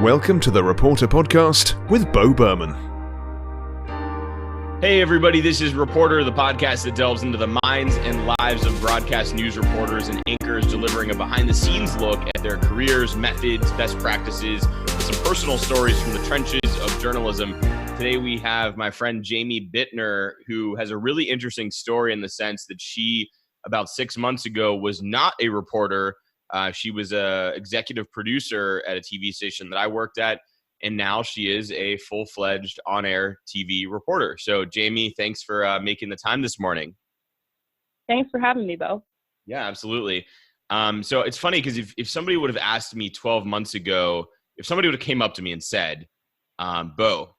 Welcome to the Reporter Podcast with Beau Berman. Hey everybody, this is Reporter, the podcast that delves into the minds and lives of broadcast news reporters and anchors, delivering a behind-the-scenes look at their careers, methods, best practices, and some personal stories from the trenches of journalism. Today we have my friend Jamie Bittner, who has a really interesting story in the sense that she, about 6 months ago, was not a reporter. She was an executive producer at a TV station that I worked at, and now she is a full-fledged on-air TV reporter. So, Jamie, thanks for making the time this morning. Thanks for having me, Beau. Yeah, absolutely. So it's funny because if somebody would have asked me 12 months ago, if somebody would have came up to me and said, Beau,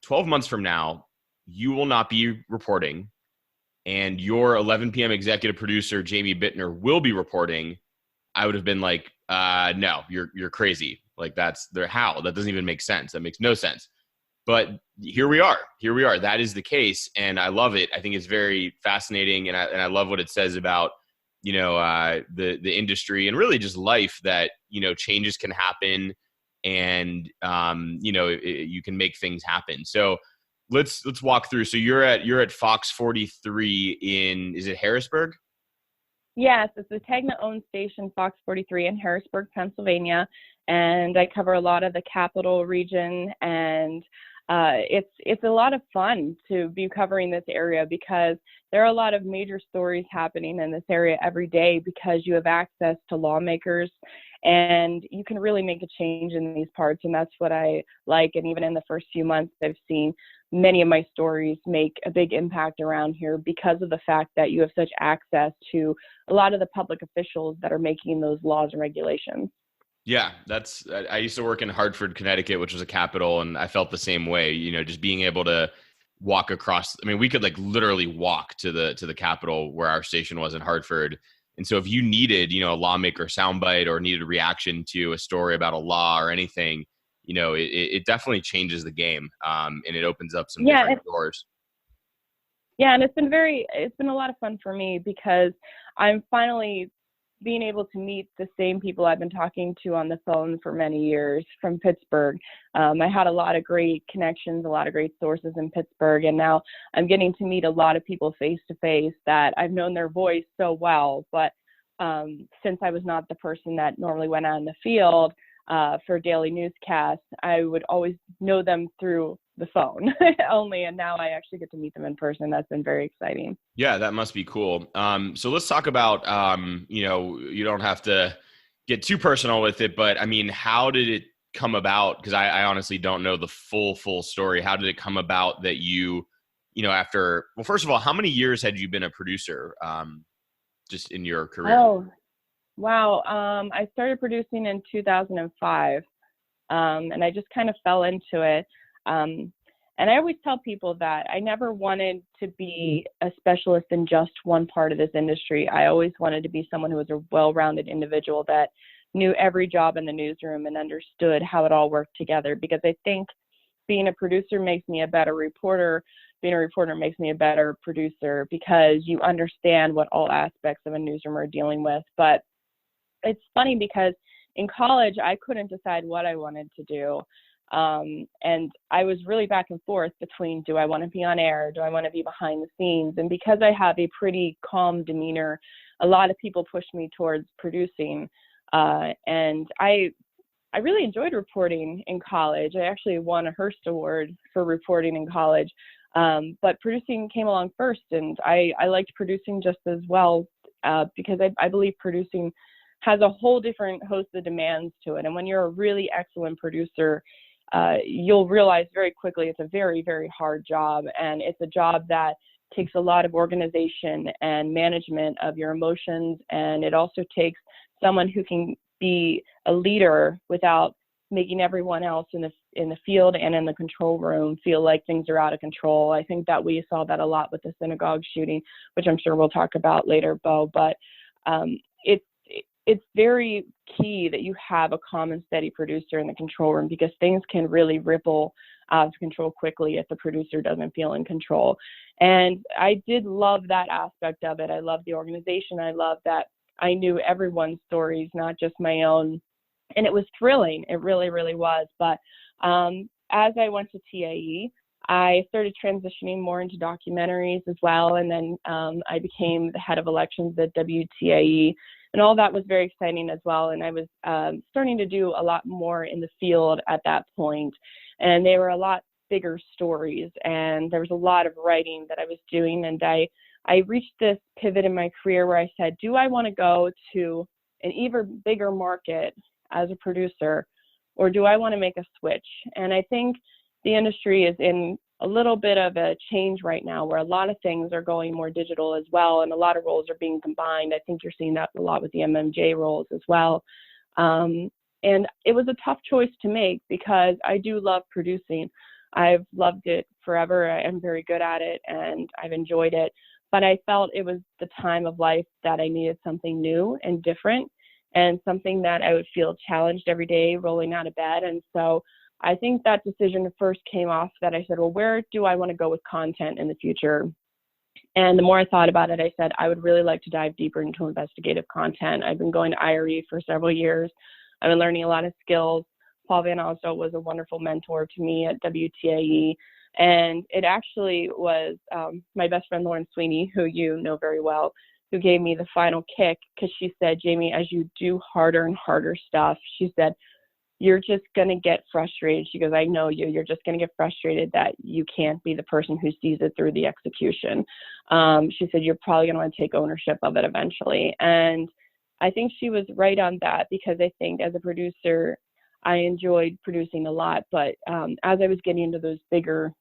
12 months from now, you will not be reporting, and your 11 p.m. executive producer, Jamie Bittner, will be reporting, I would have been like, no, you're crazy. Like how? That doesn't even make sense. That makes no sense. But here we are. That is the case. And I love it. I think it's very fascinating. And I love what it says about, the industry and really just life, that, changes can happen and, you can make things happen. So let's walk through. So you're at Fox 43 is it Harrisburg? Yes, it's the Tegna-owned station, Fox 43 in Harrisburg, Pennsylvania, and I cover a lot of the capital region, and it's a lot of fun to be covering this area because there are a lot of major stories happening in this area every day because you have access to lawmakers, and you can really make a change in these parts, and that's what I like. And even in the first few months, I've seen many of my stories make a big impact around here because of the fact that you have such access to a lot of the public officials that are making those laws and regulations. Yeah, I used to work in Hartford, Connecticut, which was a capital, and I felt the same way, just being able to walk across. I mean, we could literally walk to the capital where our station was in Hartford. And so if you needed, a lawmaker soundbite or needed a reaction to a story about a law or anything, it definitely changes the game, and it opens up some different doors. Yeah, and it's been a lot of fun for me because I'm finally being able to meet the same people I've been talking to on the phone for many years from Pittsburgh. I had a lot of great connections, a lot of great sources in Pittsburgh, and now I'm getting to meet a lot of people face to face that I've known their voice so well, but since I was not the person that normally went out in the field for daily newscasts, I would always know them through the phone only, and now I actually get to meet them in person. That's been very exciting. Yeah, that must be cool. So let's talk about, you don't have to get too personal with it, but I mean, how did it come about? Because I honestly don't know the full story. How did it come about that you after, well, first of all, how many years had you been a producer just in your career? Oh, wow. I started producing in 2005, and I just kind of fell into it. And I always tell people that I never wanted to be a specialist in just one part of this industry. I always wanted to be someone who was a well-rounded individual that knew every job in the newsroom and understood how it all worked together, because I think being a producer makes me a better reporter. Being a reporter makes me a better producer because you understand what all aspects of a newsroom are dealing with. But it's funny because in college, I couldn't decide what I wanted to do. And I was really back and forth between, do I want to be on air? Do I want to be behind the scenes? And because I have a pretty calm demeanor, a lot of people pushed me towards producing. And I really enjoyed reporting in college. I actually won a Hearst Award for reporting in college. But producing came along first, and I liked producing just as well, because I believe producing has a whole different host of demands to it. And when you're a really excellent producer, you'll realize very quickly it's a very, very hard job. And it's a job that takes a lot of organization and management of your emotions. And it also takes someone who can be a leader without making everyone else in the field and in the control room feel like things are out of control. I think that we saw that a lot with the synagogue shooting, which I'm sure we'll talk about later, Beau. But it's very key that you have a calm and steady producer in the control room, because things can really ripple out of control quickly if the producer doesn't feel in control. And I did love that aspect of it. I love the organization. I love that I knew everyone's stories, not just my own and it was thrilling. It really, really was. But as I went to TAE, I started transitioning more into documentaries as well. And then I became the head of elections at WTAE, and all that was very exciting as well. And I was starting to do a lot more in the field at that point. And they were a lot bigger stories, and there was a lot of writing that I was doing. And I reached this pivot in my career where I said, do I want to go to an even bigger market as a producer, or do I want to make a switch? And I think the industry is in a little bit of a change right now, where a lot of things are going more digital as well, and a lot of roles are being combined. I think you're seeing that a lot with the MMJ roles as well. And it was a tough choice to make, because I do love producing. I've loved it forever. I am very good at it, and I've enjoyed it. But I felt it was the time of life that I needed something new and different, and something that I would feel challenged every day rolling out of bed. And so I think that decision first came off that I said, well, where do I want to go with content in the future? And the more I thought about it, I said, I would really like to dive deeper into investigative content. I've been going to IRE for several years. I've been learning a lot of skills. Paul Van Osdale was a wonderful mentor to me at WTAE. And it actually was my best friend, Lauren Sweeney, who you know very well, who gave me the final kick, because she said, Jamie, as you do harder and harder stuff, she said, you're just going to get frustrated. She goes, I know you. You're just going to get frustrated that you can't be the person who sees it through the execution. She said, you're probably going to want to take ownership of it eventually. And I think she was right on that, because I think as a producer, I enjoyed producing a lot. But as I was getting into those bigger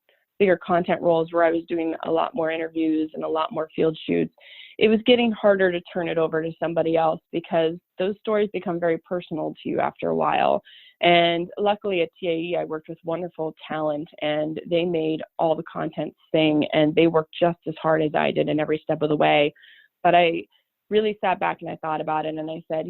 content roles, where I was doing a lot more interviews and a lot more field shoots, it was getting harder to turn it over to somebody else, because those stories become very personal to you after a while. And luckily at TAE, I worked with wonderful talent, and they made all the content sing, and they worked just as hard as I did in every step of the way. But I really sat back and I thought about it, and I said,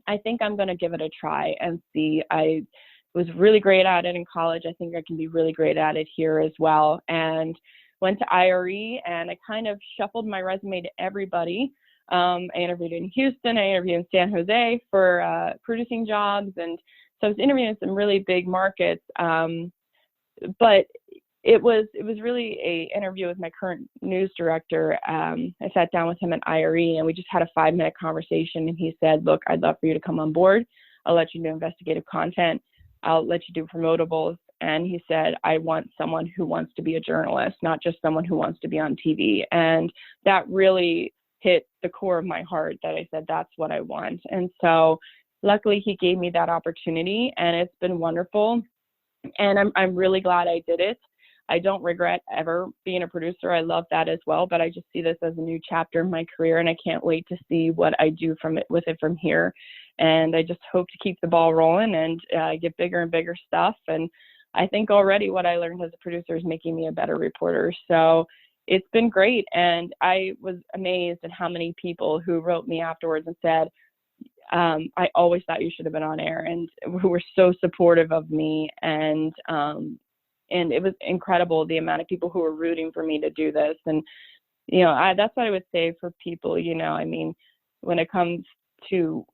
I think I'm going to give it a try and see. I was really great at it in college. I think I can be really great at it here as well. And went to IRE, and I kind of shuffled my resume to everybody. I interviewed in Houston, I interviewed in San Jose for producing jobs. And so I was interviewing in some really big markets. But it was really a interview with my current news director. I sat down with him at IRE, and we just had a 5-minute conversation. And he said, look, I'd love for you to come on board. I'll let you do investigative content. I'll let you do promotables. And he said, I want someone who wants to be a journalist, not just someone who wants to be on TV. And that really hit the core of my heart, that I said, that's what I want. And so luckily he gave me that opportunity, and it's been wonderful. And I'm really glad I did it. I don't regret ever being a producer. I love that as well, but I just see this as a new chapter in my career, and I can't wait to see what I do with it from here. And I just hope to keep the ball rolling and get bigger and bigger stuff. And I think already what I learned as a producer is making me a better reporter. So it's been great. And I was amazed at how many people who wrote me afterwards and said, I always thought you should have been on air, and who were so supportive of me. And it was incredible, the amount of people who were rooting for me to do this. And, that's what I would say for people, when it comes to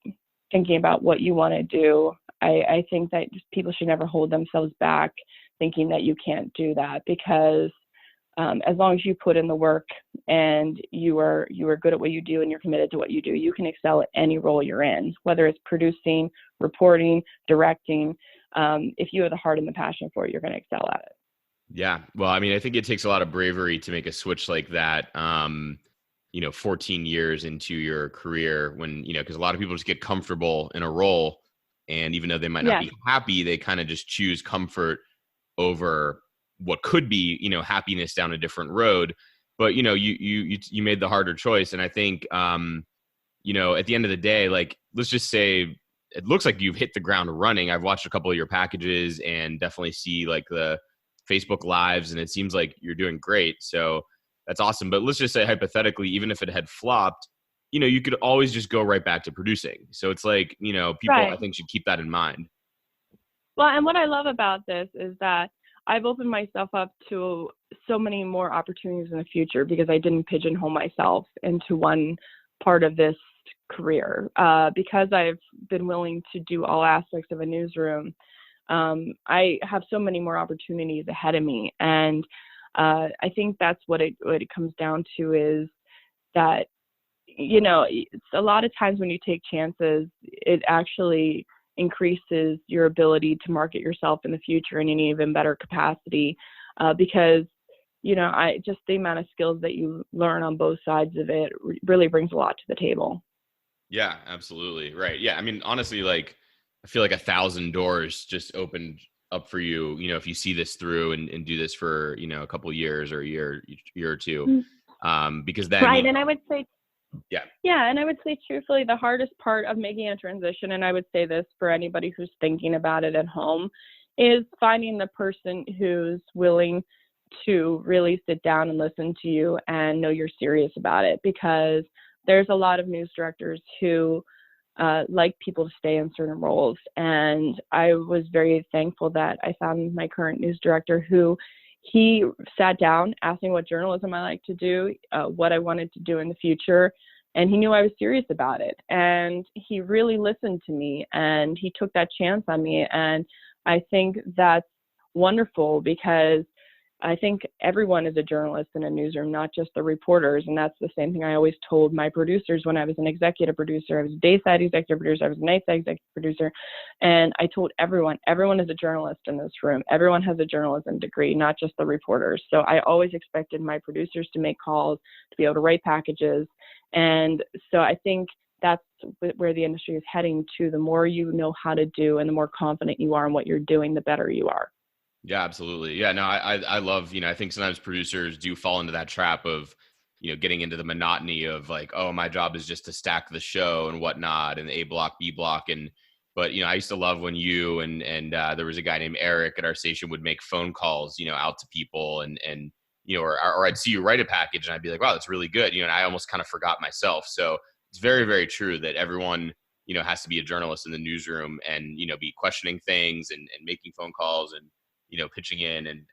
thinking about what you want to do, I think that just people should never hold themselves back thinking that you can't do that, because as long as you put in the work and you are good at what you do and you're committed to what you do, you can excel at any role you're in, whether it's producing, reporting, directing. If you have the heart and the passion for it, you're going to excel at it. Yeah. Well, I mean, I think it takes a lot of bravery to make a switch like that, 14 years into your career, when, because a lot of people just get comfortable in a role, and even though they might not be happy, they kind of just choose comfort over what could be, happiness down a different road. But, you made the harder choice. And I think, at the end of the day, like, let's just say it looks like you've hit the ground running. I've watched a couple of your packages and definitely see like the Facebook lives, and it seems like you're doing great. So that's awesome. But let's just say hypothetically, even if it had flopped, you could always just go right back to producing. So it's like, people, right, I think should keep that in mind. Well, and what I love about this is that I've opened myself up to so many more opportunities in the future, because I didn't pigeonhole myself into one part of this career. Because I've been willing to do all aspects of a newsroom, I have so many more opportunities ahead of me. And I think that's what it comes down to, is that, it's a lot of times when you take chances, it actually increases your ability to market yourself in the future in an even better capacity, because just the amount of skills that you learn on both sides of it really brings a lot to the table. Yeah, absolutely. Right. Yeah. I mean, honestly, like, I feel like 1,000 doors just opened up for you, if you see this through and do this for, a couple of years or a year or two. Because then, right. And I would say, yeah. And I would say truthfully, the hardest part of making a transition, and I would say this for anybody who's thinking about it at home, is finding the person who's willing to really sit down and listen to you and know you're serious about it. Because there's a lot of news directors who like people to stay in certain roles. And I was very thankful that I found my current news director who he sat down, asked me what journalism I like to do, what I wanted to do in the future. And he knew I was serious about it. And he really listened to me, and he took that chance on me. And I think that's wonderful, because I think everyone is a journalist in a newsroom, not just the reporters. And that's the same thing I always told my producers when I was an executive producer. I was a dayside executive producer. I was a nightside executive producer. And I told everyone is a journalist in this room. Everyone has a journalism degree, not just the reporters. So I always expected my producers to make calls, to be able to write packages. And so I think that's where the industry is heading to. The more you know how to do and the more confident you are in what you're doing, the better you are. Yeah, absolutely. Yeah, no, I love, I think sometimes producers do fall into that trap of, getting into the monotony of like, oh, my job is just to stack the show and whatnot, and the A block, B block. But I used to love when you and there was a guy named Eric at our station would make phone calls, out to people and or I'd see you write a package and I'd be like, wow, that's really good. And I almost kind of forgot myself. So it's very, very true that everyone, has to be a journalist in the newsroom and, be questioning things and making phone calls and, pitching in and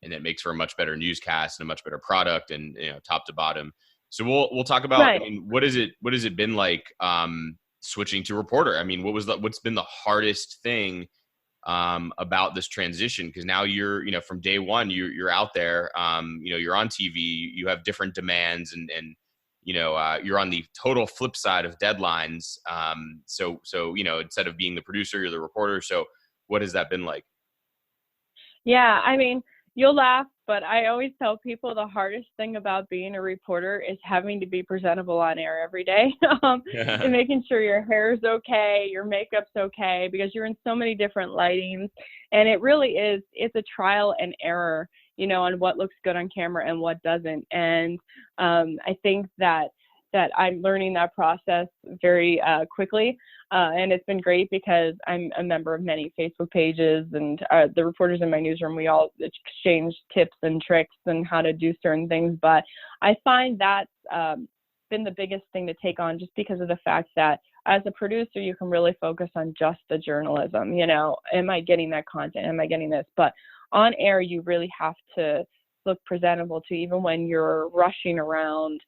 it makes for a much better newscast and a much better product and, top to bottom. So we'll talk about, right. I mean, what has it been like, switching to reporter? I mean, what's been the hardest thing, about this transition? Cause now you're, from day one, you're out there, you're on TV, you have different demands and, you're on the total flip side of deadlines. So, instead of being the producer, you're the reporter. So what has that been like? Yeah, I mean, you'll laugh, but I always tell people the hardest thing about being a reporter is having to be presentable on air every day, and making sure your hair's okay, your makeup's okay, because you're in so many different lightings. And it really is, it's a trial and error, on what looks good on camera and what doesn't. And I think that I'm learning that process very quickly. And it's been great because I'm a member of many Facebook pages, and the reporters in my newsroom, we all exchange tips and tricks and how to do certain things. But I find that's been the biggest thing to take on, just because of the fact that as a producer, you can really focus on just the journalism. Am I getting that content? Am I getting this? But on air, you really have to look presentable to, even when you're rushing around,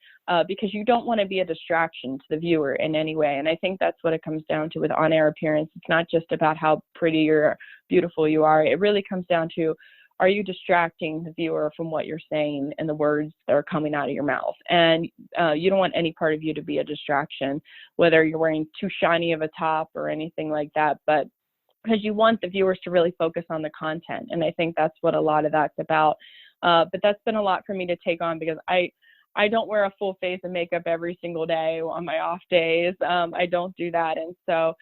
because you don't want to be a distraction to the viewer in any way. And I think that's what it comes down to with on-air appearance. It's not just about how pretty or beautiful you are. It really comes down to, are you distracting the viewer from what you're saying and the words that are coming out of your mouth? And you don't want any part of you to be a distraction, whether you're wearing too shiny of a top or anything like that. But because you want the viewers to really focus on the content. And I think that's what a lot of that's about. But that's been a lot for me to take on, because I don't wear a full face of makeup every single day on my off days. I don't do that. And so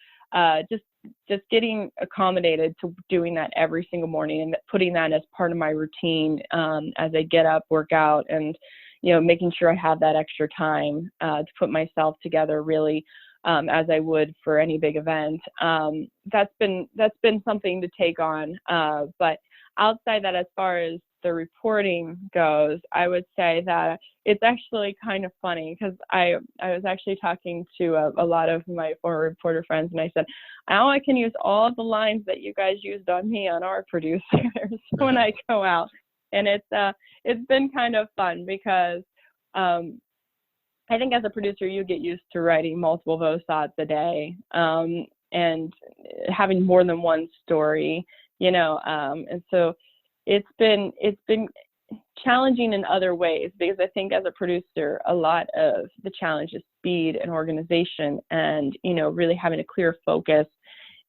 just getting accommodated to doing that every single morning and putting that as part of my routine as I get up, work out, and making sure I have that extra time to put myself together really as I would for any big event. That's been something to take on. But outside that, as far as the reporting goes, I would say that it's actually kind of funny, because I was actually talking to a lot of my former reporter friends, and I said, now I can use all the lines that you guys used on me on our producers when I go out. And it's been kind of fun, because I think as a producer, you get used to writing multiple voice-thoughts a day, and having more than one story, and so it's been challenging in other ways, because I think as a producer, a lot of the challenge is speed and organization, and really having a clear focus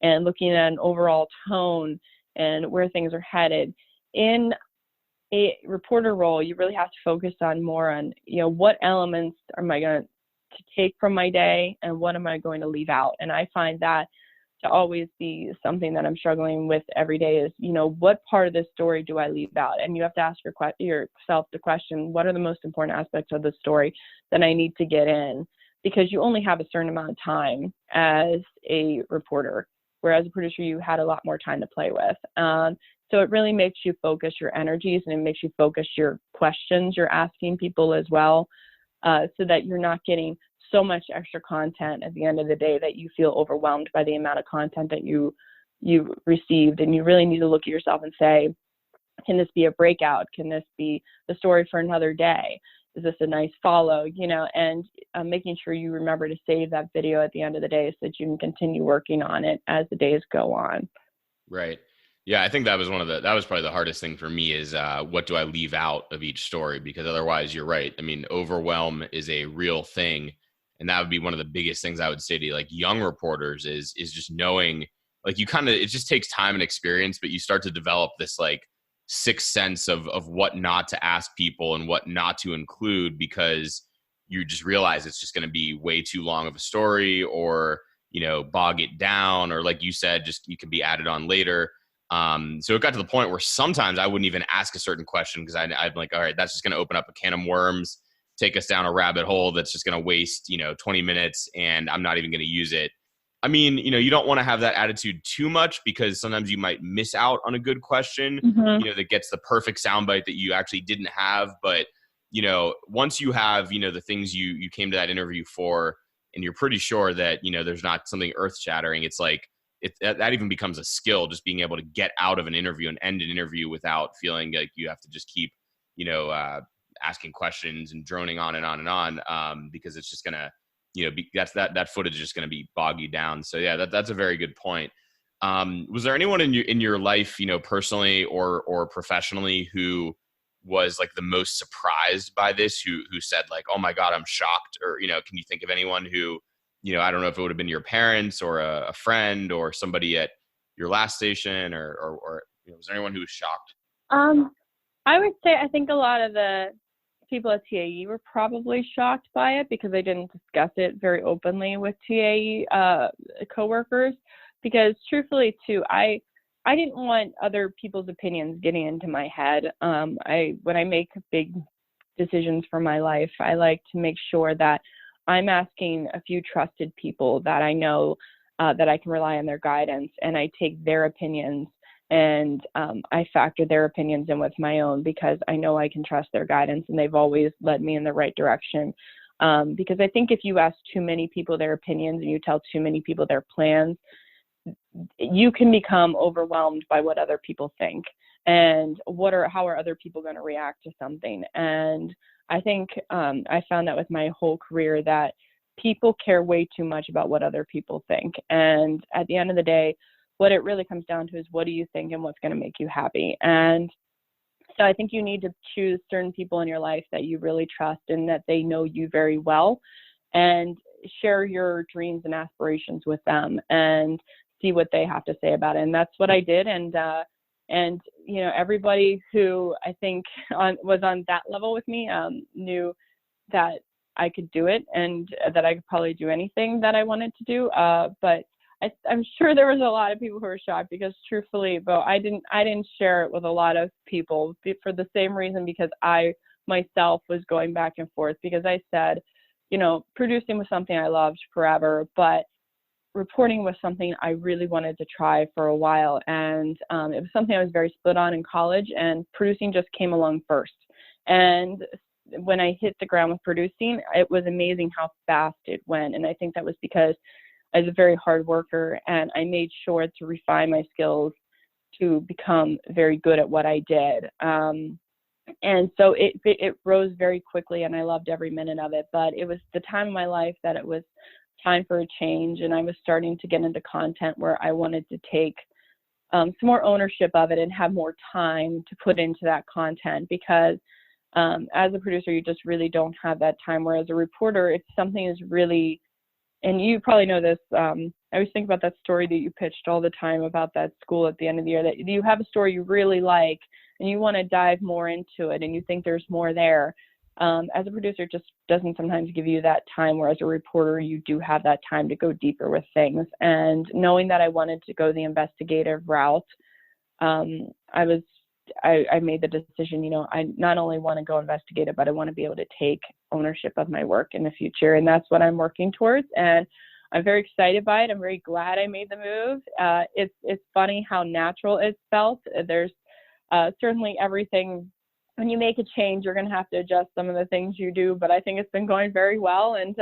and looking at an overall tone and where things are headed. In a reporter role, you really have to focus on what elements am I going to take from my day and what am I going to leave out. And I find that to always be something that I'm struggling with every day is, what part of this story do I leave out? And you have to ask yourself the question, what are the most important aspects of the story that I need to get in? Because you only have a certain amount of time as a reporter, whereas a producer, you had a lot more time to play with. So it really makes you focus your energies, and it makes you focus your questions you're asking people as well, so that you're not getting so much extra content at the end of the day that you feel overwhelmed by the amount of content that you received. And you really need to look at yourself and say, can this be a breakout? Can this be the story for another day? Is this a nice follow? And making sure you remember to save that video at the end of the day so that you can continue working on it as the days go on. Right. Yeah, I think that was probably the hardest thing for me is what do I leave out of each story? Because otherwise, you're right. I mean, overwhelm is a real thing. And that would be one of the biggest things I would say to like young reporters is just knowing, like, it just takes time and experience, but you start to develop this like sixth sense of what not to ask people and what not to include, because you just realize it's just going to be way too long of a story, or, bog it down, or like you said, just you can be added on later. So it got to the point where sometimes I wouldn't even ask a certain question because I'm like, all right, that's just going to open up a can of worms, take us down a rabbit hole that's just going to waste, 20 minutes, and I'm not even going to use it. I mean, you don't want to have that attitude too much, because sometimes you might miss out on a good question, that gets the perfect soundbite that you actually didn't have. But, once you have, the things you came to that interview for, and you're pretty sure that, there's not something earth shattering, it's like, that even becomes a skill, just being able to get out of an interview and end an interview without feeling like you have to just keep, asking questions and droning on and on and on, because it's just gonna, that footage is just gonna be boggy down. So yeah, that's a very good point. Was there anyone in your life, personally or professionally, who was like the most surprised by this, who said like, oh my God, I'm shocked? Or, can you think of anyone who, I don't know if it would have been your parents or a friend or somebody at your last station, or was there anyone who was shocked? I would say, I think a lot of the people at TAE were probably shocked by it, because I didn't discuss it very openly with TAE coworkers, because truthfully too, I didn't want other people's opinions getting into my head. When I make big decisions for my life, I like to make sure that I'm asking a few trusted people that I know that I can rely on their guidance, and I take their opinions and I factor their opinions in with my own, because I know I can trust their guidance, and they've always led me in the right direction. Because I think if you ask too many people their opinions and you tell too many people their plans, you can become overwhelmed by what other people think, and how are other people going to react to something. And I think I found that with my whole career, that people care way too much about what other people think. And at the end of the day, what it really comes down to is, what do you think and what's going to make you happy? And so I think you need to choose certain people in your life that you really trust and that they know you very well, and share your dreams and aspirations with them and see what they have to say about it. And that's what I did. And everybody who I think was on that level with me knew that I could do it, and that I could probably do anything that I wanted to do. But I'm sure there was a lot of people who were shocked, because truthfully, Beau, I didn't share it with a lot of people for the same reason, because I myself was going back and forth, because I said, producing was something I loved forever, but reporting was something I really wanted to try for a while. And it was something I was very split on in college, and producing just came along first. And when I hit the ground with producing, it was amazing how fast it went. And I think that was because I was a very hard worker, and I made sure to refine my skills to become very good at what I did. And so it rose very quickly, and I loved every minute of it. But it was the time of my life that it was time for a change, and I was starting to get into content where I wanted to take some more ownership of it and have more time to put into that content, because as a producer, you just really don't have that time. Whereas a reporter, if something is really, and you probably know this, I always think about that story that you pitched all the time about that school at the end of the year, that you have a story you really like and you want to dive more into it and you think there's more there. As a producer, it just doesn't sometimes give you that time, whereas a reporter, you do have that time to go deeper with things. And knowing that I wanted to go the investigative route, I made the decision, you know, I not only want to go investigative, but I want to be able to take ownership of my work in the future. And that's what I'm working towards. And I'm very excited by it. I'm very glad I made the move. It's funny how natural it felt. There's certainly everything. When you make a change, you're going to have to adjust some of the things you do, but I think it's been going very well. And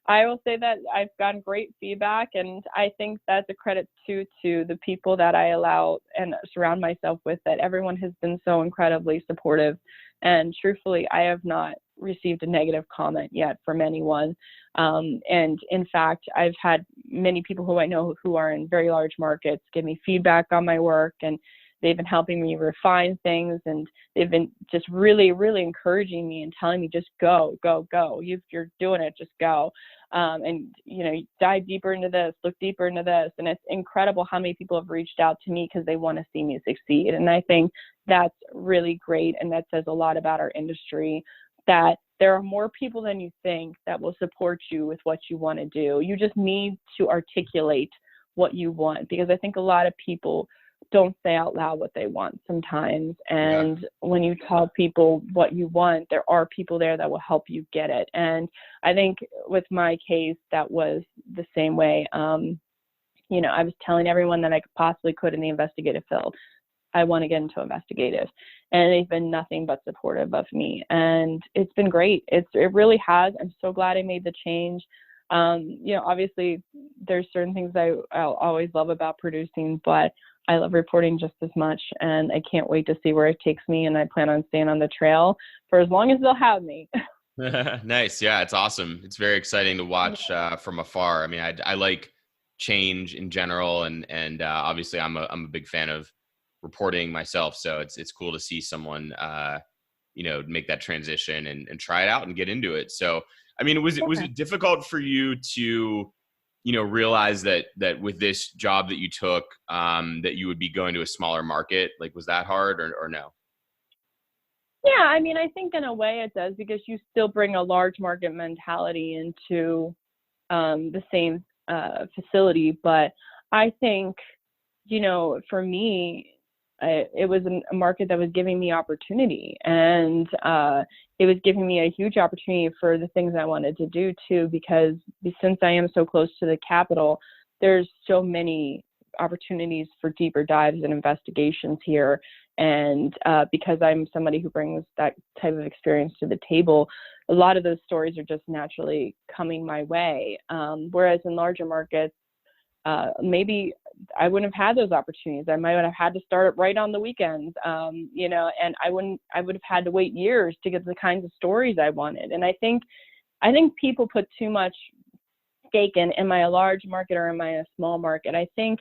I will say that I've gotten great feedback, and I think that's a credit to the people that I allow and surround myself with, that everyone has been so incredibly supportive. And truthfully, I have not received a negative comment yet from anyone. And in fact, I've had many people who I know who are in very large markets give me feedback on my work, and they've been helping me refine things, and they've been just really, really encouraging me and telling me, just go, go, go. You're doing it, just go. And, you know, dive deeper into this, look deeper into this. And it's incredible how many people have reached out to me because they want to see me succeed. And I think that's really great. And that says a lot about our industry, that there are more people than you think that will support you with what you want to do. You just need to articulate what you want, because I think a lot of people don't say out loud what they want sometimes. And when you tell people what you want, there are people there that will help you get it. And I think with my case, that was the same way. You know, I was telling everyone that I possibly could in the investigative field, I want to get into investigative, and they've been nothing but supportive of me. And it's been great. It really has. I'm so glad I made the change. You know, obviously there's certain things I'll always love about producing, but I love reporting just as much, and I can't wait to see where it takes me. And I plan on staying on the trail for as long as they'll have me. Nice. Yeah, it's awesome. It's very exciting to watch from afar. I mean, I like change in general, and obviously I'm a big fan of reporting myself. So it's cool to see someone you know, make that transition and try it out and get into it. So I mean, was it difficult for you to, you know, realize that with this job that you took, that you would be going to a smaller market? Like, was that hard or no? Yeah, I mean, I think in a way it does, because you still bring a large market mentality into the same facility. But I think, you know, for me, it was a market that was giving me opportunity, and it was giving me a huge opportunity for the things I wanted to do too, because since I am so close to the capital, there's so many opportunities for deeper dives and investigations here. And because I'm somebody who brings that type of experience to the table, a lot of those stories are just naturally coming my way. Whereas in larger markets, maybe I wouldn't have had those opportunities. I might have had to start it right on the weekends, you know, and I would have had to wait years to get the kinds of stories I wanted. And I think people put too much stake in, am I a large market or am I a small market? I think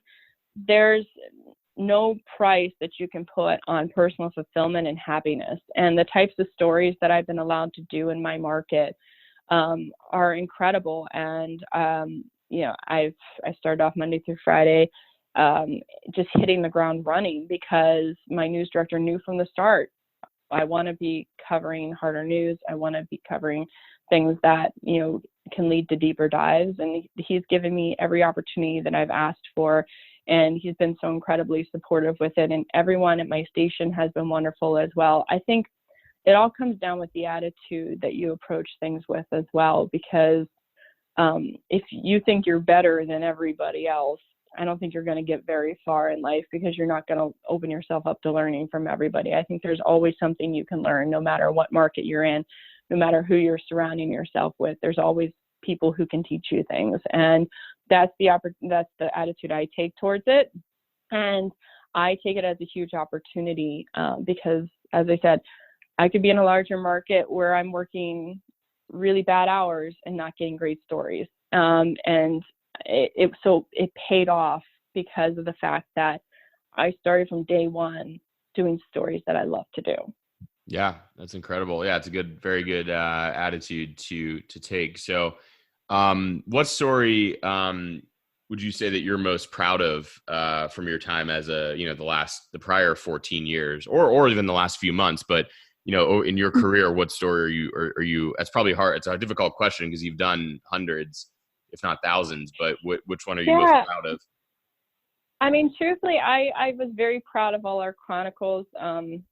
there's no price that you can put on personal fulfillment and happiness. And the types of stories that I've been allowed to do in my market are incredible. And you know, I started off Monday through Friday, just hitting the ground running, because my news director knew from the start, I want to be covering harder news. I want to be covering things that, you know, can lead to deeper dives. And he's given me every opportunity that I've asked for. And he's been so incredibly supportive with it. And everyone at my station has been wonderful as well. I think it all comes down with the attitude that you approach things with as well, because if you think you're better than everybody else, I don't think you're going to get very far in life, because you're not going to open yourself up to learning from everybody. I think there's always something you can learn, no matter what market you're in, no matter who you're surrounding yourself with. There's always people who can teach you things. And that's the attitude I take towards it. And I take it as a huge opportunity, because, as I said, I could be in a larger market where I'm working really bad hours and not getting great stories. And it paid off because of the fact that I started from day one doing stories that I love to do. Yeah, that's incredible. Yeah, it's a very good attitude to take. So, what story would you say that you're most proud of from your time as the prior 14 years, or even the last few months? But in your career, what story are you? That's probably hard. It's a difficult question because you've done hundreds, if not thousands. But which one are you most proud of? I mean, truthfully, I was very proud of all our chronicles. I'm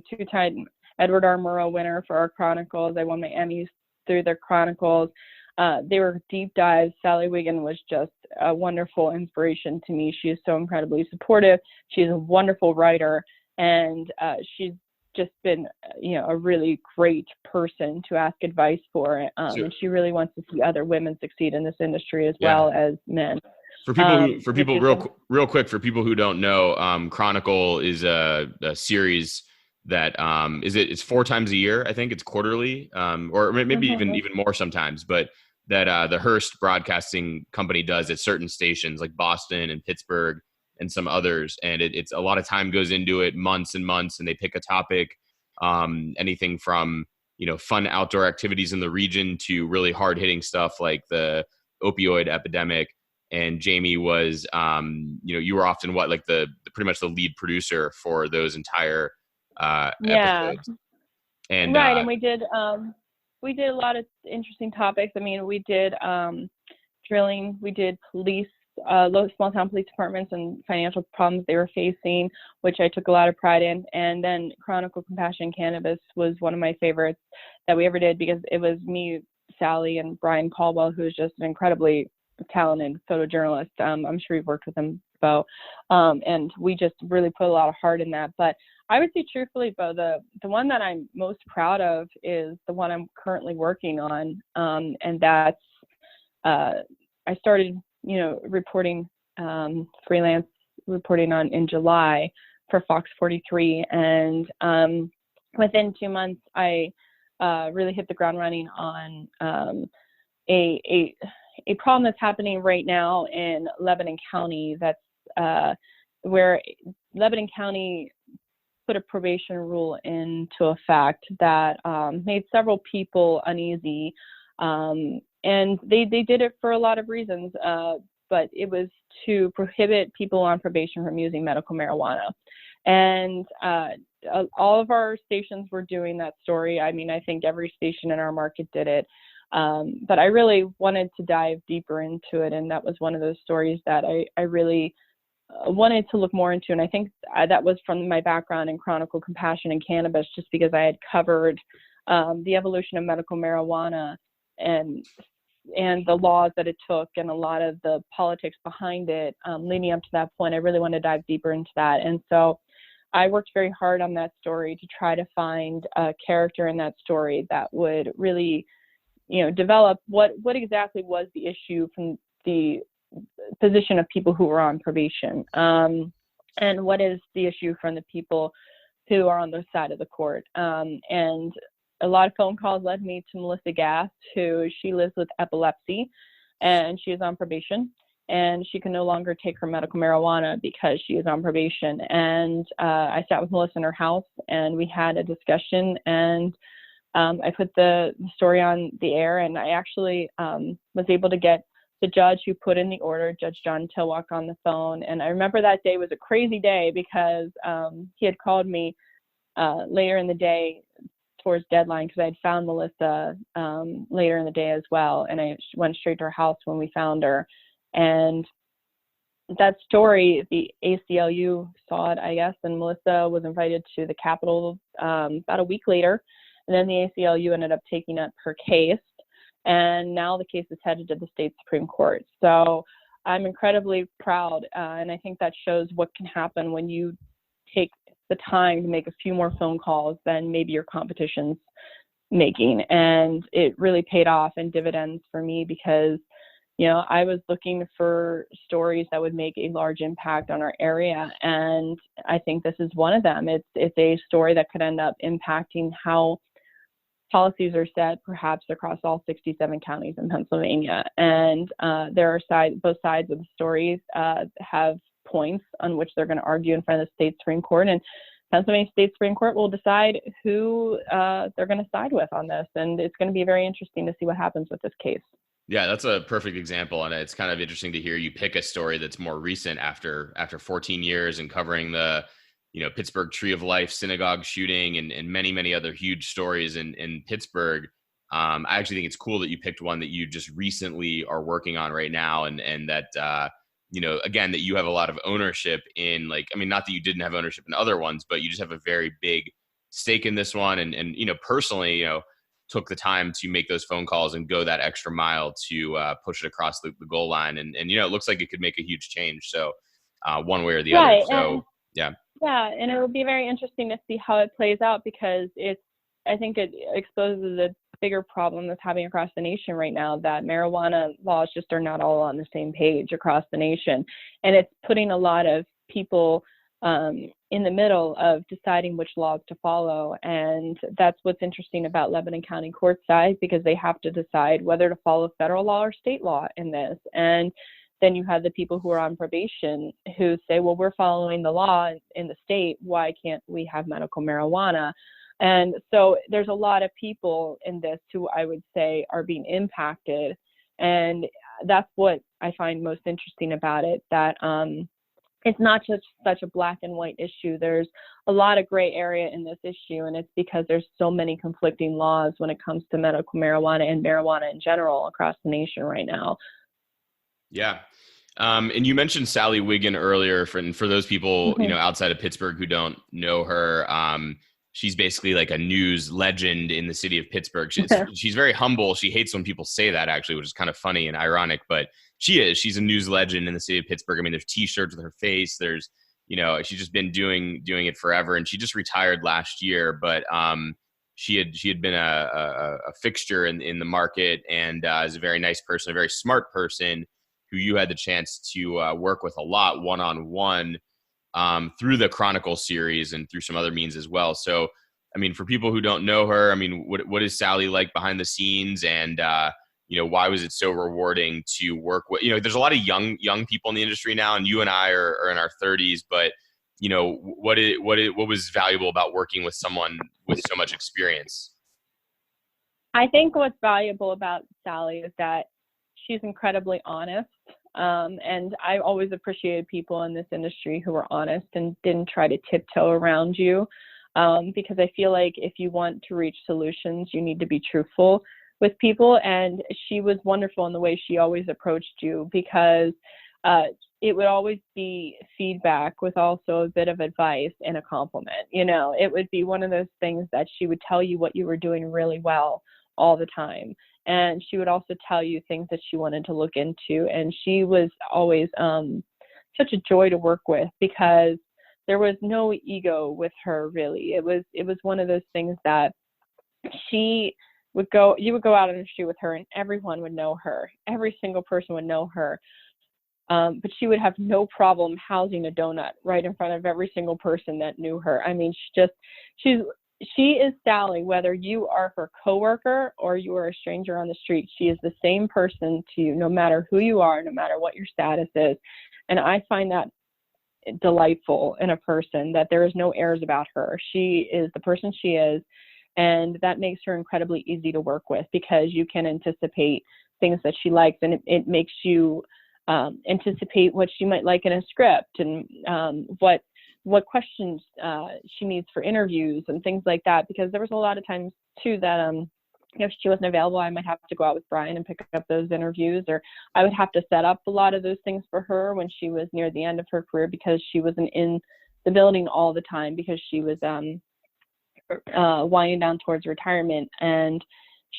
two-time Edward R. Murrow winner for our chronicles. I won my Emmys through their chronicles. They were deep dives. Sally Wiggin was just a wonderful inspiration to me. She is so incredibly supportive. She's a wonderful writer, and she's just been, a really great person to ask advice for. And she really wants to see other women succeed in this industry as well as men. For people real quick, for people who don't know, Chronicle is a series that it's 4 times a year. I think it's quarterly, or maybe even more sometimes. But that the Hearst Broadcasting Company does at certain stations like Boston and Pittsburgh and some others, and it's a lot of time goes into it, months and months, and they pick a topic, anything from fun outdoor activities in the region to really hard hitting stuff like the opioid epidemic. And Jamie was, you were often pretty much the lead producer for those entire episodes. And right, and we did a lot of interesting topics. I mean, we did drilling, we did police, small town police departments and financial problems they were facing, which I took a lot of pride in. And then Chronicle Compassion and Cannabis was one of my favorites that we ever did because it was me, Sally, and Brian Caldwell, who's just an incredibly talented photojournalist. I'm sure you've worked with him, Beau. And we just really put a lot of heart in that. But I would say truthfully, Beau, the one that I'm most proud of is the one I'm currently working on. And that's, I started, reporting, freelance reporting in July for Fox 43. And within 2 months, I really hit the ground running on a problem that's happening right now in Lebanon County. That's where Lebanon County put a probation rule into effect that made several people uneasy. And they did it for a lot of reasons, but it was to prohibit people on probation from using medical marijuana. And all of our stations were doing that story. I mean, I think every station in our market did it. But I really wanted to dive deeper into it. And that was one of those stories that I really wanted to look more into. And I think that was from my background in Chronicle Compassion and Cannabis, just because I had covered the evolution of medical marijuana and the laws that it took and a lot of the politics behind it leading up to that point. I really wanted to dive deeper into that. And so I worked very hard on that story to try to find a character in that story that would really develop what exactly was the issue from the position of people who were on probation, and what is the issue from the people who are on the side of the court. And a lot of phone calls led me to Melissa Gass, she lives with epilepsy, and she is on probation, and she can no longer take her medical marijuana because she is on probation. And I sat with Melissa in her house, and we had a discussion, and I put the story on the air, and I actually was able to get the judge who put in the order, Judge John Tilwalk, on the phone. And I remember that day was a crazy day because he had called me later in the day towards deadline because I had found Melissa later in the day as well. And I went straight to her house when we found her. And that story, the ACLU saw it, I guess, and Melissa was invited to the Capitol about a week later. And then the ACLU ended up taking up her case. And now the case is headed to the state Supreme Court. So I'm incredibly proud. And I think that shows what can happen when you take the time to make a few more phone calls than maybe your competition's making. And it really paid off in dividends for me because I was looking for stories that would make a large impact on our area, and I think this is one of them. It's a story that could end up impacting how policies are set, perhaps across all 67 counties in Pennsylvania. And there are both sides of the stories have points on which they're going to argue in front of the state Supreme Court, and Pennsylvania State Supreme Court will decide who they're going to side with on this. And it's going to be very interesting to see what happens with this case. Yeah, that's a perfect example. And it's kind of interesting to hear you pick a story that's more recent after 14 years and covering the, Pittsburgh Tree of Life synagogue shooting and many, many other huge stories in Pittsburgh. I actually think it's cool that you picked one that you just recently are working on right now. And that, again, that you have a lot of ownership in, not that you didn't have ownership in other ones, but you just have a very big stake in this one. And personally, took the time to make those phone calls and go that extra mile to push it across the goal line. And it looks like it could make a huge change. So one way or the other. So, yeah. Yeah. And it will be very interesting to see how it plays out, because I think it exposes a bigger problem that's happening across the nation right now, that marijuana laws just are not all on the same page across the nation. And it's putting a lot of people in the middle of deciding which laws to follow. And that's what's interesting about Lebanon County court side, because they have to decide whether to follow federal law or state law in this. And then you have the people who are on probation who say, well, we're following the law in the state. Why can't we have medical marijuana? And so there's a lot of people in this who I would say are being impacted. And that's what I find most interesting about it, that it's not just such a black and white issue. There's a lot of gray area in this issue, and it's because there's so many conflicting laws when it comes to medical marijuana and marijuana in general across the nation right now. Yeah. And you mentioned Sally Wiggin earlier. For those people, outside of Pittsburgh who don't know her, she's basically like a news legend in the city of Pittsburgh. She's very humble. She hates when people say that, actually, which is kind of funny and ironic, but she's a news legend in the city of Pittsburgh. I mean, there's t-shirts with her face. There's, she's just been doing it forever. And she just retired last year, but she had been a fixture in the market, and is a very nice person, a very smart person who you had the chance to work with a lot one-on-one through the Chronicle series and through some other means as well. So, I mean, for people who don't know her, I mean, what is Sally like behind the scenes, and why was it so rewarding to work with? There's a lot of young people in the industry now, and you and I are in our 30s, but what was valuable about working with someone with so much experience? I think what's valuable about Sally is that she's incredibly honest. And I always appreciated people in this industry who were honest and didn't try to tiptoe around you. Because I feel like if you want to reach solutions, you need to be truthful with people. And she was wonderful in the way she always approached you, because it would always be feedback with also a bit of advice and a compliment. It would be one of those things that she would tell you what you were doing really well all the time. And she would also tell you things that she wanted to look into. And she was always such a joy to work with, because there was no ego with her, really. It was one of those things that you would go out on the street with her and everyone would know her. Every single person would know her. But she would have no problem housing a donut right in front of every single person that knew her. I mean, she is Sally, whether you are her coworker or you are a stranger on the street. She is the same person to you, no matter who you are, no matter what your status is. And I find that delightful in a person, that there is no airs about her. She is the person she is, and that makes her incredibly easy to work with, because you can anticipate things that she likes, and it makes you anticipate what she might like in a script, and what questions she needs for interviews and things like that. Because there was a lot of times too that if she wasn't available, I might have to go out with Brian and pick up those interviews, or I would have to set up a lot of those things for her when she was near the end of her career, because she wasn't in the building all the time, because she was winding down towards retirement. And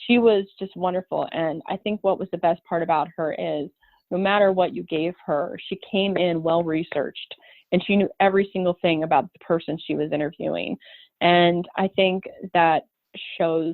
she was just wonderful. And I think what was the best part about her is, no matter what you gave her, she came in well researched, and she knew every single thing about the person she was interviewing. And I think that shows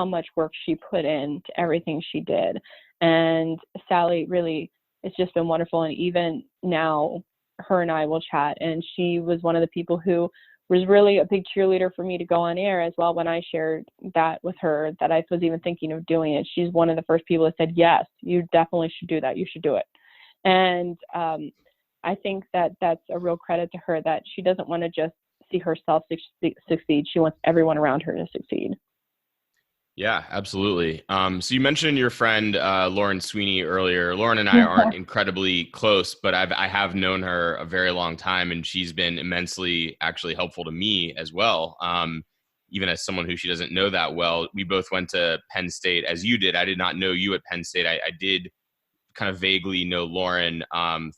how much work she put into everything she did. And Sally really, it's just been wonderful. And even now, her and I will chat. And she was one of the people who was really a big cheerleader for me to go on air as well. When I shared that with her, that I was even thinking of doing it, she's one of the first people that said, yes, you definitely should do that. You should do it. And I think that that's a real credit to her, that she doesn't want to just see herself succeed. She wants everyone around her to succeed. Yeah, absolutely. So you mentioned your friend Lauren Sweeney earlier. Lauren and I aren't incredibly close, but I have known her a very long time, and she's been immensely actually helpful to me as well. Even as someone who she doesn't know that well, we both went to Penn State, as you did. I did not know you at Penn State. I did kind of vaguely know Lauren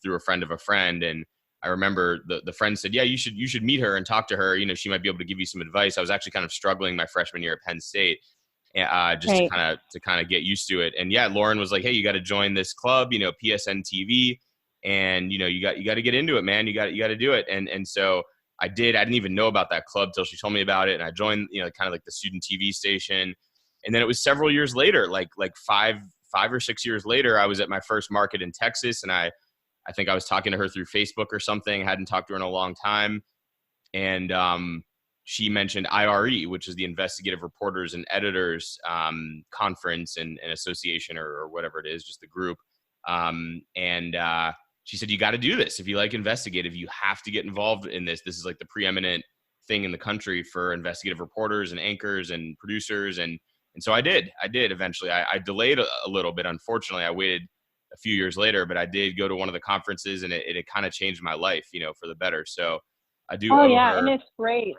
through a friend of a friend, and I remember the friend said, yeah, you should meet her and talk to her. You know, she might be able to give you some advice. I was actually kind of struggling my freshman year at Penn State. Just Right. to kind of get used to it. And yeah, Lauren was like, hey, you got to join this club, you know, PSN TV, and you know, you got to get into it, man. You got to do it. And so I did. I didn't even know about that club till she told me about it, and I joined, you know, kind of like the student TV station. And then it was several years later, like 5 or 6 years later, I was at my first market in Texas, and I think I was talking to her through Facebook or something. I hadn't talked to her in a long time, and she mentioned IRE, which is the Investigative Reporters and Editors Conference and association or whatever it is, just the group. She said, you got to do this. If you like investigative, you have to get involved in this. This is like the preeminent thing in the country for investigative reporters and anchors and producers. And so I did eventually. I delayed a little bit. Unfortunately, I waited a few years later, but I did go to one of the conferences, and it kind of changed my life, you know, for the better. So I do owe her. And it's great.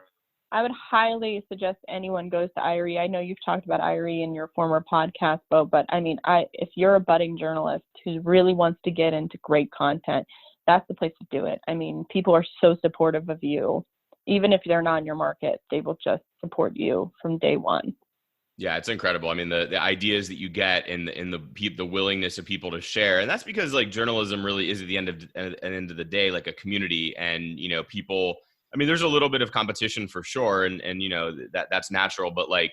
I would highly suggest anyone goes to IRE. I know you've talked about IRE in your former podcast, Beau, but I mean, if you're a budding journalist who really wants to get into great content, that's the place to do it. I mean, people are so supportive of you. Even if they're not in your market, they will just support you from day one. Yeah, it's incredible. I mean, the ideas that you get and the willingness of people to share, and that's because like journalism really is at the end of the day like a community, and you know, people. I mean, there's a little bit of competition for sure, and you know, that's natural, but like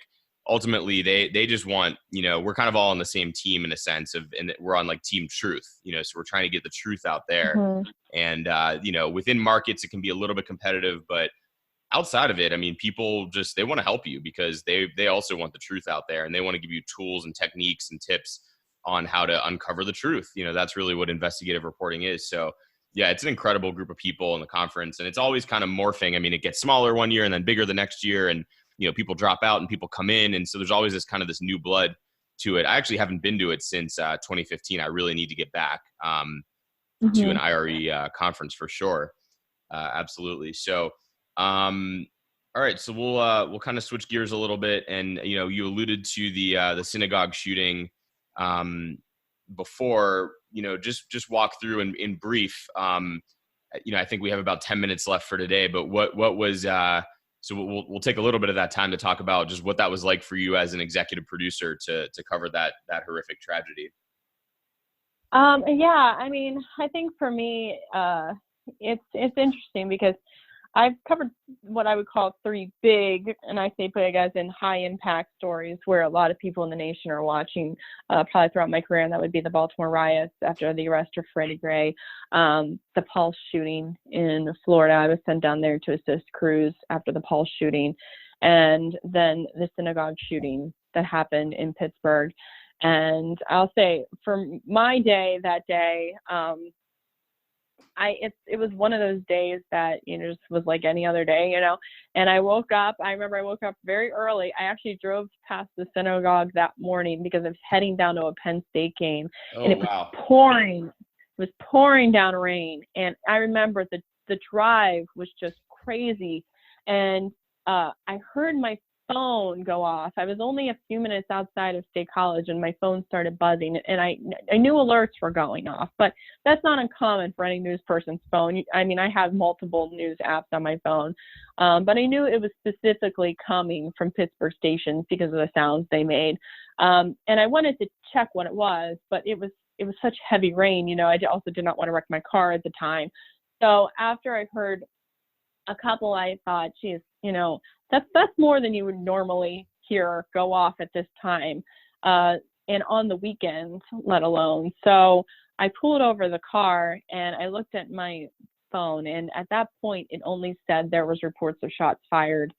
ultimately they just want, you know, we're kind of all on the same team in a sense of, and we're on like team truth, you know, so we're trying to get the truth out there. Mm-hmm. And you know, within markets it can be a little bit competitive, but outside of it, I mean, people just, they want to help you because they also want the truth out there, and they want to give you tools and techniques and tips on how to uncover the truth. You know, that's really what investigative reporting is. So yeah, it's an incredible group of people in the conference, and it's always kind of morphing. I mean, it gets smaller one year and then bigger the next year, and you know, people drop out and people come in, and so there's always this kind of this new blood to it. I actually haven't been to it since 2015. I really need to get back to an IRE conference for sure. Absolutely. So, all right, so we'll kind of switch gears a little bit, and you know, you alluded to the synagogue shooting before. You know, just walk through in brief. You know, I think we have about 10 minutes left for today, but what was so we'll take a little bit of that time to talk about just what that was like for you as an executive producer to cover that horrific tragedy. Yeah, I mean, I think for me, it's interesting because I've covered what I would call 3 big, and I say big as in high impact stories where a lot of people in the nation are watching probably throughout my career, and that would be the Baltimore riots after the arrest of Freddie Gray, the Pulse shooting in Florida. I was sent down there to assist crews after the Pulse shooting, and then the synagogue shooting that happened in Pittsburgh. And I'll say for my day that day, it was one of those days that, you know, just was like any other day, you know, and I woke up very early. I actually drove past the synagogue that morning because I was heading down to a Penn State game, and it was pouring. It was pouring down rain. And I remember the drive was just crazy. And I heard my phone go off. I was only a few minutes outside of State College and my phone started buzzing, and I knew alerts were going off, but that's not uncommon for any news person's phone. I mean, I have multiple news apps on my phone, but I knew it was specifically coming from Pittsburgh stations because of the sounds they made. And I wanted to check what it was, but it was such heavy rain, you know, I also did not want to wreck my car at the time. So after I heard a couple, I thought, geez, you know, that's more than you would normally here go off at this time, and on the weekends, let alone. So I pulled over the car and I looked at my phone, and at that point it only said there was reports of shots fired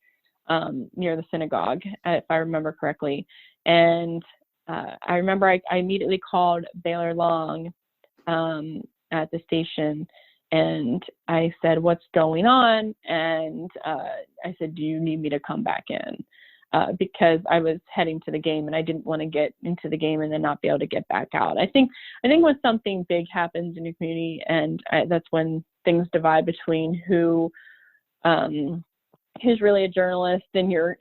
near the synagogue, if I remember correctly. And I remember I immediately called Baylor Long at the station, and I said, "What's going on?" And I said, "Do you need me to come back in?" Because I was heading to the game and I didn't want to get into the game and then not be able to get back out. I think when something big happens in your community, and that's when things divide between who's really a journalist in your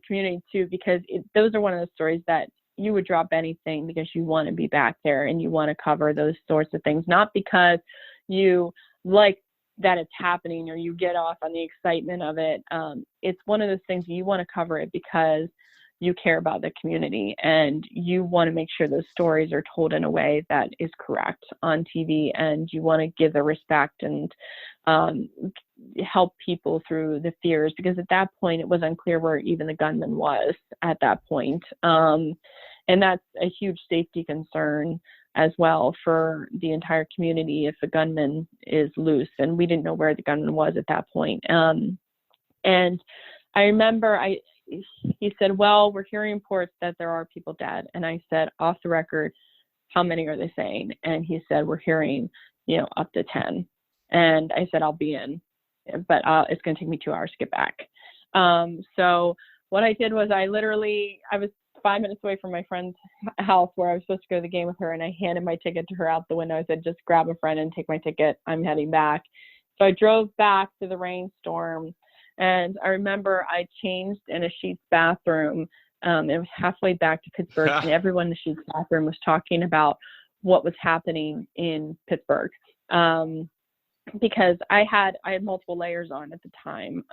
community too, because those are one of the stories that you would drop anything because you want to be back there and you want to cover those sorts of things, not because you like that it's happening or you get off on the excitement of it. It's one of those things you want to cover it because you care about the community and you want to make sure those stories are told in a way that is correct on TV, and you want to give the respect and help people through the fears, because at that point it was unclear where even the gunman was at that point. And that's a huge safety concern as well for the entire community if a gunman is loose, and we didn't know where the gunman was at that point. And I remember he said, "Well, we're hearing reports that there are people dead." And I said, "Off the record, how many are they saying?" And he said, "We're hearing, up to 10. And I said, "I'll be in, but it's going to take me 2 hours to get back." So what I did was I was 5 minutes away from my friend's house where I was supposed to go to the game with her, and I handed my ticket to her out the window. I said, "Just grab a friend and take my ticket. I'm heading back." So I drove back to the rainstorm, and I remember I changed in a Sheetz bathroom. It was halfway back to Pittsburgh, and everyone in the Sheetz bathroom was talking about what was happening in Pittsburgh. Because I had multiple layers on at the time,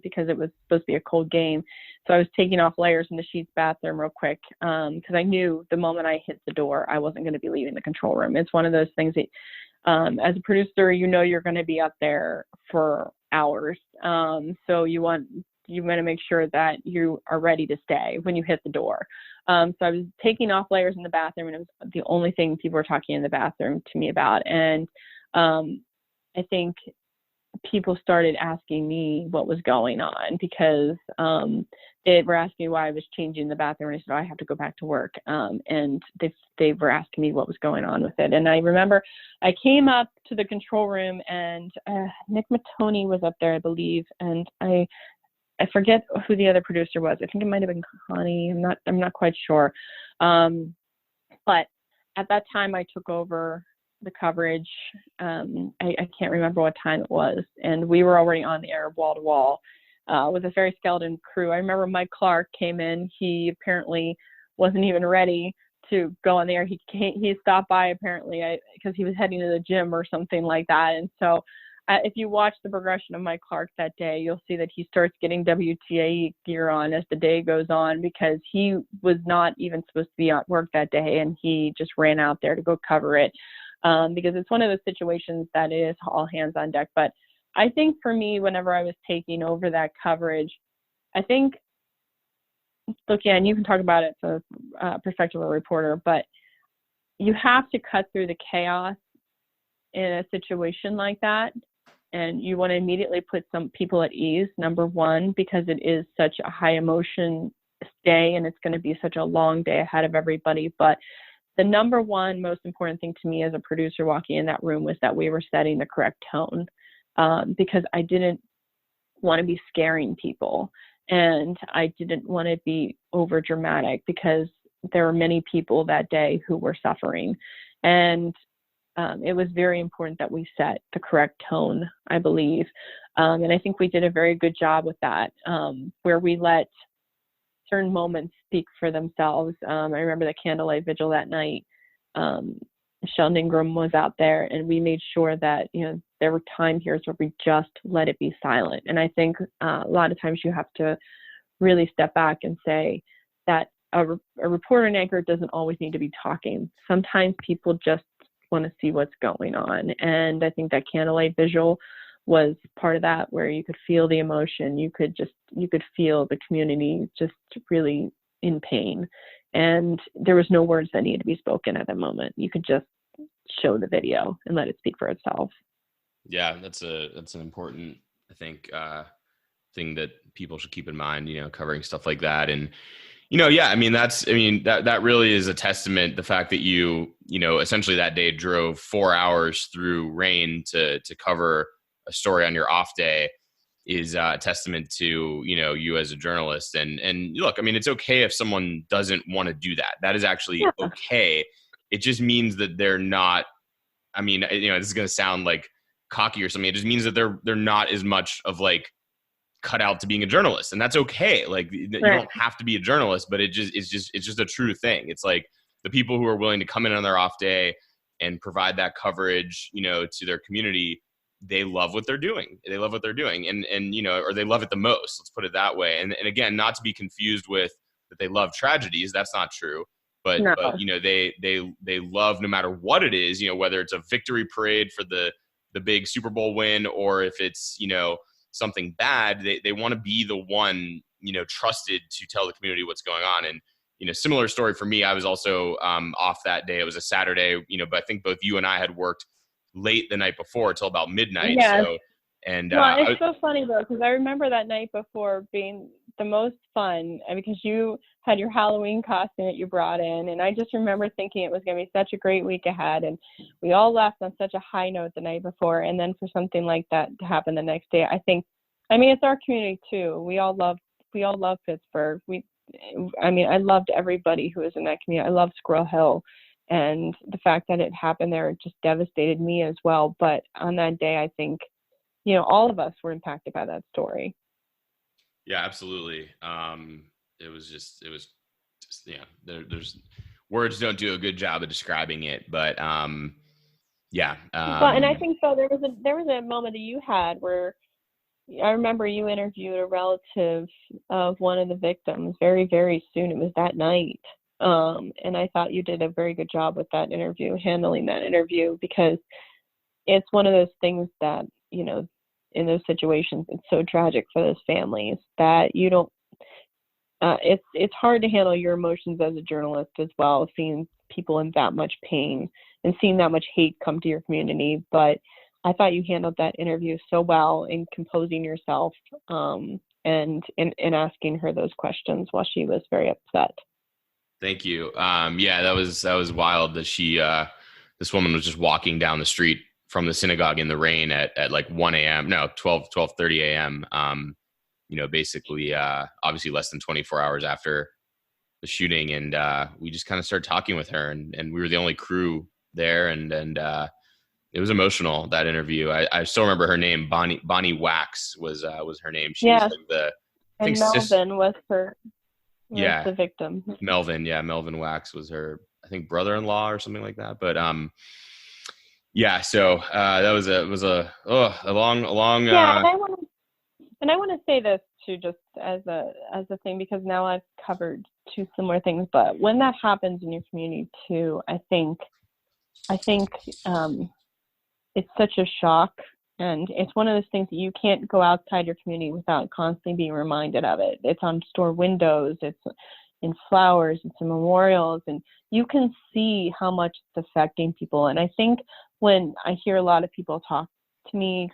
because it was supposed to be a cold game. So I was taking off layers in the Sheetz bathroom real quick, because I knew the moment I hit the door, I wasn't going to be leaving the control room. It's one of those things that, as a producer, you're going to be up there for hours. So you want to make sure that you are ready to stay when you hit the door. So I was taking off layers in the bathroom, and it was the only thing people were talking in the bathroom to me about. And I think people started asking me what was going on, because they were asking why I was changing the bathroom. And I said, "I have to go back to work." And they were asking me what was going on with it. And I remember I came up to the control room, and Nick Matoney was up there, I believe. And I forget who the other producer was. I think it might have been Connie. I'm not quite sure. But at that time I took over the coverage. I can't remember what time it was, and we were already on the air wall to wall with a very skeleton crew. I remember Mike Clark came in. He apparently wasn't even ready to go on the air. He stopped by apparently because he was heading to the gym or something like that. And so if you watch the progression of Mike Clark that day, you'll see that he starts getting WTA gear on as the day goes on, because he was not even supposed to be at work that day, and he just ran out there to go cover it. Because it's one of those situations that is all hands on deck. But I think for me, whenever I was taking over that coverage, I think, look, yeah, and you can talk about it from the perspective of a reporter, but you have to cut through the chaos in a situation like that. And you want to immediately put some people at ease, number one, because it is such a high emotion day and it's going to be such a long day ahead of everybody. But the number one most important thing to me as a producer walking in that room was that we were setting the correct tone, because I didn't want to be scaring people, and I didn't want to be over dramatic, because there were many people that day who were suffering. And it was very important that we set the correct tone, I believe. And I think we did a very good job with that, where we let certain moments speak for themselves. I remember the candlelight vigil that night. Sheldon Ingram was out there, and we made sure that, there were time here where we just let it be silent. And I think a lot of times you have to really step back and say that a reporter and anchor doesn't always need to be talking. Sometimes people just want to see what's going on. And I think that candlelight visual was part of that, where you could feel the emotion. You could feel the community just really in pain. And there was no words that needed to be spoken at that moment. You could just show the video and let it speak for itself. Yeah, that's an important, I think, thing that people should keep in mind, covering stuff like that. And, that really is a testament. The fact that you essentially that day drove 4 hours through rain to cover a story on your off day is a testament to, you as a journalist. And look, it's okay if someone doesn't want to do that. That is actually okay. It just means that they're not, this is going to sound like cocky or something. It just means that they're not as much of like cut out to being a journalist, and that's okay. Like you don't have to be a journalist, but it's just a true thing. It's like the people who are willing to come in on their off day and provide that coverage, to their community, they love what they're doing. They love what they're doing. And or they love it the most. Let's put it that way. And again, not to be confused with that they love tragedies. That's not true. But they love, no matter what it is, whether it's a victory parade for the big Super Bowl win, or if it's, something bad, they want to be the one, trusted to tell the community what's going on. And, similar story for me. I was also off that day. It was a Saturday, but I think both you and I had worked late the night before till about midnight. Yes. So, and it's so funny though, because I remember that night before being the most fun, because you had your Halloween costume that you brought in, and I just remember thinking it was going to be such a great week ahead, and we all left on such a high note the night before, and then for something like that to happen the next day, it's our community too. We all love Pittsburgh. I loved everybody who was in that community. I loved Squirrel Hill, and the fact that it happened there, it just devastated me as well. But on that day, I think, all of us were impacted by that story. Yeah, absolutely. It was just there's words don't do a good job of describing it, but yeah. And I think so. There was a moment that you had where I remember you interviewed a relative of one of the victims very, very soon. It was that night. And I thought you did a very good job with that interview, handling that interview, because it's one of those things that, in those situations, it's so tragic for those families that you don't, it's hard to handle your emotions as a journalist as well, seeing people in that much pain and seeing that much hate come to your community. But I thought you handled that interview so well in composing yourself, and asking her those questions while she was very upset. Thank you. That was wild that she, this woman was just walking down the street from the synagogue in the rain at like 1 a.m. No, 12:30 a.m. Basically, obviously less than 24 hours after the shooting. And we just kind of started talking with her, and we were the only crew there. And it was emotional, that interview. I still remember her name. Bonnie Wax was her name. She was like and Melvin was the victim. Melvin Wax was her, I think, brother-in-law or something like that. But so that was a long. Yeah, and I want to say this too, just as a thing, because now I've covered two similar things. But when that happens in your community too, I think it's such a shock, and it's one of those things that you can't go outside your community without constantly being reminded of it. It's on store windows, it's in flowers, it's in memorials, and you can see how much it's affecting people. And I think when I hear a lot of people talk to me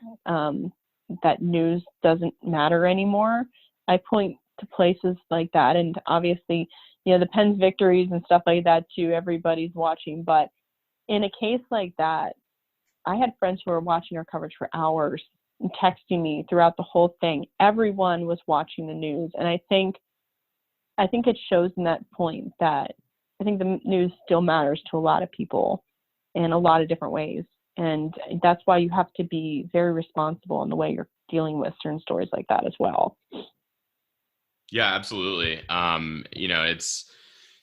that news doesn't matter anymore, I point to places like that. And obviously, the Penn's victories and stuff like that too, everybody's watching. But in a case like that, I had friends who were watching our coverage for hours and texting me throughout the whole thing. Everyone was watching the news. And I think it shows in that point that I think the news still matters to a lot of people in a lot of different ways. And that's why you have to be very responsible in the way you're dealing with certain stories like that as well. Yeah, absolutely.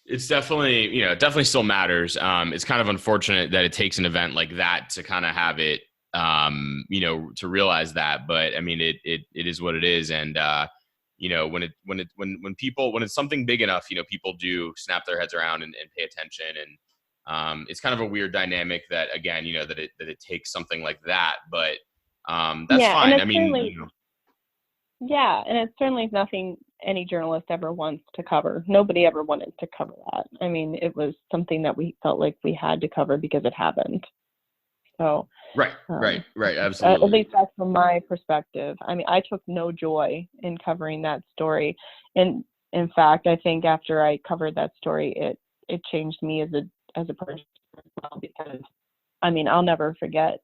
It's definitely, it definitely still matters. It's kind of unfortunate that it takes an event like that to kind of have it, to realize that. But it is what it is. And, when it's something big enough, people do snap their heads around and pay attention. And it's kind of a weird dynamic that, again, that it takes something like that. But That's fine. And it's certainly nothing any journalist ever wants to cover. Nobody ever wanted to cover that. I mean, it was something that we felt like we had to cover because it happened. So right, absolutely. At least that's from my perspective. I mean, I took no joy in covering that story, and in fact, I think after I covered that story, it changed me as a person as well, because I mean, I'll never forget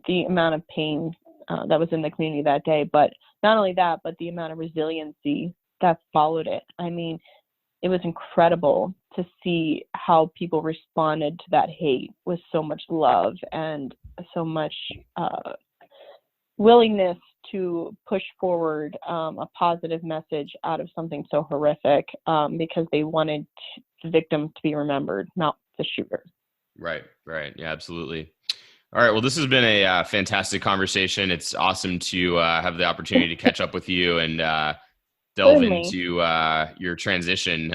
the amount of pain that was in the community that day. But not only that, but the amount of resiliency that followed it. I mean, it was incredible to see how people responded to that hate with so much love and so much willingness to push forward a positive message out of something so horrific, because they wanted the victim to be remembered, not the shooter. Right. Yeah, absolutely. All right. Well, this has been a fantastic conversation. It's awesome to have the opportunity to catch up with you and delve into your transition,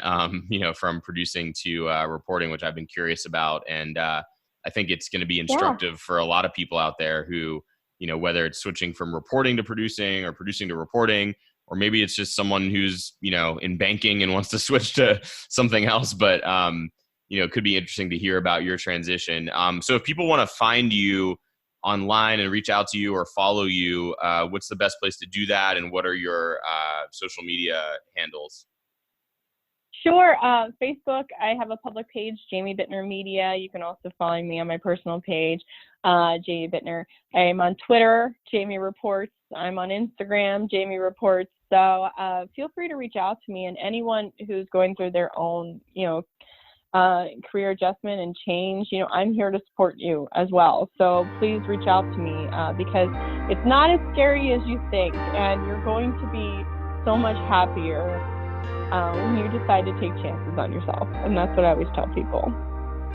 from producing to reporting, which I've been curious about. And I think it's going to be instructive for a lot of people out there who, whether it's switching from reporting to producing or producing to reporting, or maybe it's just someone who's, in banking and wants to switch to something else. But, it could be interesting to hear about your transition. So if people want to find you online and reach out to you or follow you, what's the best place to do that? And what are your social media handles? Sure. Facebook, I have a public page, Jamie Bittner Media. You can also follow me on my personal page, Jamie Bittner. I'm on Twitter, Jamie Reports. I'm on Instagram, Jamie Reports. So feel free to reach out to me, and anyone who's going through their own, career adjustment and change, I'm here to support you as well. So please reach out to me because it's not as scary as you think, and you're going to be so much happier when you decide to take chances on yourself. And that's what I always tell people.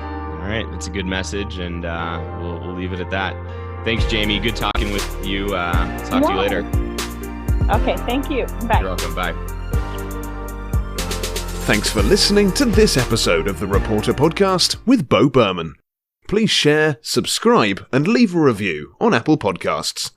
All right. That's a good message, and we'll leave it at that. Thanks, Jamie. Good talking with you. Talk to you later. Okay. Thank you. Bye. You're welcome. Bye. Thanks for listening to this episode of the Reporter Podcast with Beau Berman. Please share, subscribe, and leave a review on Apple Podcasts.